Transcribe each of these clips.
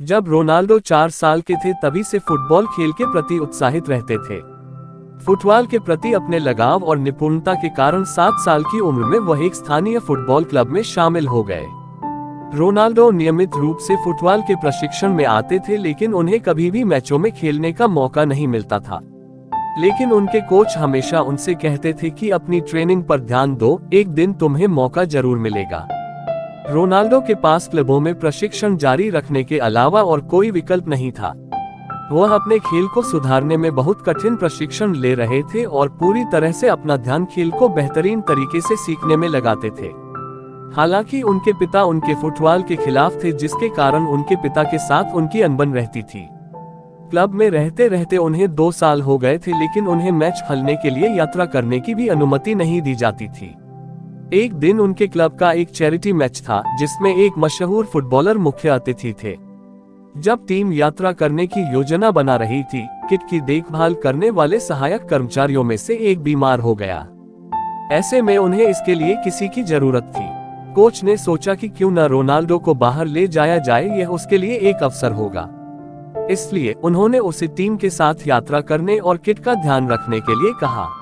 जब रोनाल्डो 4 साल के थे तभी से फुटबॉल खेल के प्रति उत्साहित रहते थे। फुटबॉल के प्रति अपने लगाव और निपुणता के कारण 7 साल की उम्र में वह एक स्थानीय फुटबॉल क्लब में शामिल हो गए। रोनाल्डो नियमित रूप से फुटबॉल के प्रशिक्षण में आते थे, लेकिन उन्हें कभी भी मैचों में खेलने का मौका नहीं मिलता था। लेकिन उनके कोच हमेशा उनसे कहते थे कि अपनी ट्रेनिंग पर ध्यान दो, एक दिन तुम्हें मौका जरूर मिलेगा। रोनाल्डो के पास क्लबों में प्रशिक्षण जारी रखने के अलावा और कोई विकल्प नहीं था। वह अपने खेल को सुधारने में बहुत कठिन प्रशिक्षण ले रहे थे और पूरी तरह से अपना ध्यान खेल को बेहतरीन तरीके से सीखने में लगाते थे। हालांकि उनके पिता उनके फुटबॉल के खिलाफ थे, जिसके कारण उनके पिता के साथ उनकी अनबन रहती थी। क्लब में रहते रहते उन्हें 2 साल हो गए थे, लेकिन उन्हें मैच खेलने के लिए यात्रा करने की भी अनुमति नहीं दी जाती थी। एक दिन उनके क्लब का एक चैरिटी मैच था, जिसमें एक मशहूर फुटबॉलर मुख्य अतिथि थे। जब टीम यात्रा करने की योजना बना रही थी, किट की देखभाल करने वाले सहायक कर्मचारियों में से एक बीमार हो गया। ऐसे में उन्हें इसके लिए किसी की जरूरत थी। कोच ने सोचा कि क्यों न रोनाल्डो को बाहर ले जाया जाए, यह उसके लिए एक अवसर होगा। इसलिए उन्होंने उसे टीम के साथ यात्रा करने और किट का ध्यान रखने के लिए कहा।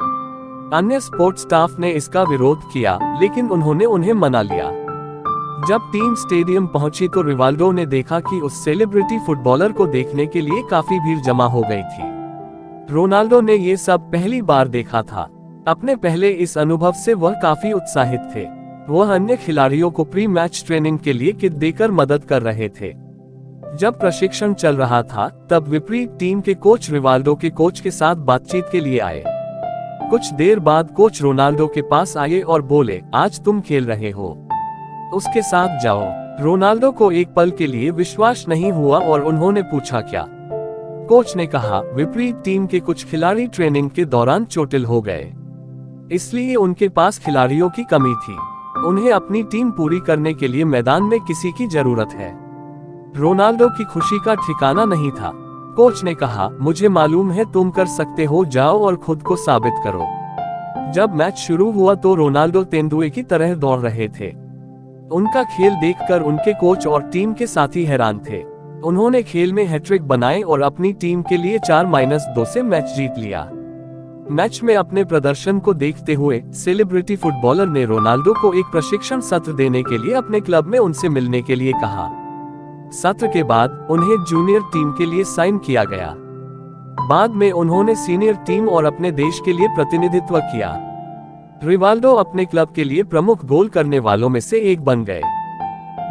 अन्य स्पोर्ट्स स्टाफ ने इसका विरोध किया, लेकिन उन्होंने उन्हें मना लिया। जब टीम स्टेडियम पहुंची तो रिवाल्डो ने देखा कि उस सेलिब्रिटी फुटबॉलर को देखने के लिए काफी भीड़ जमा हो गई थी। रोनाल्डो ने ये सब पहली बार देखा था। अपने पहले इस अनुभव से वह काफी उत्साहित थे। वह अन्य खिलाड़ियों को प्री मैच ट्रेनिंग के लिए किट देकर मदद कर रहे थे। जब प्रशिक्षण चल रहा था, तब विपरीत टीम के कोच रिवाल्डो के कोच के साथ बातचीत के लिए आए। कुछ देर बाद कोच रोनाल्डो के पास आए और बोले, आज तुम खेल रहे हो, उसके साथ जाओ। रोनाल्डो को एक पल के लिए विश्वास नहीं हुआ और उन्होंने पूछा, क्या? कोच ने कहा, विपरीत टीम के कुछ खिलाड़ी ट्रेनिंग के दौरान चोटिल हो गए, इसलिए उनके पास खिलाड़ियों की कमी थी। उन्हें अपनी टीम पूरी करने के लिए मैदान में किसी की जरूरत है। रोनाल्डो की खुशी का ठिकाना नहीं था। कोच ने कहा, मुझे मालूम है तुम कर सकते हो, जाओ और खुद को साबित करो। जब मैच शुरू हुआ तो रोनाल्डो तेंदुए की तरह दौड़ रहे थे। उनका खेल देखकर उनके कोच और टीम के साथी हैरान थे। उन्होंने खेल में हैट्रिक बनाए और अपनी टीम के लिए 4-2 से मैच जीत लिया। मैच में अपने प्रदर्शन को देखते हुए सेलिब्रिटी फुटबॉलर ने रोनाल्डो को एक प्रशिक्षण सत्र देने के लिए अपने क्लब में उनसे मिलने के लिए कहा। सत्र के बाद उन्हें जूनियर टीम के लिए साइन किया गया। बाद में उन्होंने सीनियर टीम और अपने देश के लिए प्रतिनिधित्व किया। रिवाल्डो अपने क्लब के लिए प्रमुख गोल करने वालों में से एक बन गए।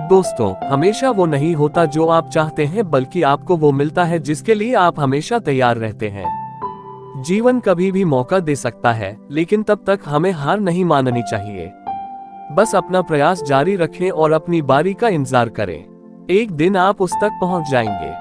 दोस्तों, हमेशा वो नहीं होता जो आप चाहते हैं, बल्कि आपको वो मिलता है जिसके लिए आप हमेशा तैयार रहते हैं। जीवन कभी भी मौका दे सकता है, लेकिन तब तक हमें हार नहीं माननी चाहिए। बस अपना प्रयास जारी रखें और अपनी बारी का इंतजार करें। एक दिन आप उस तक पहुंच जाएंगे।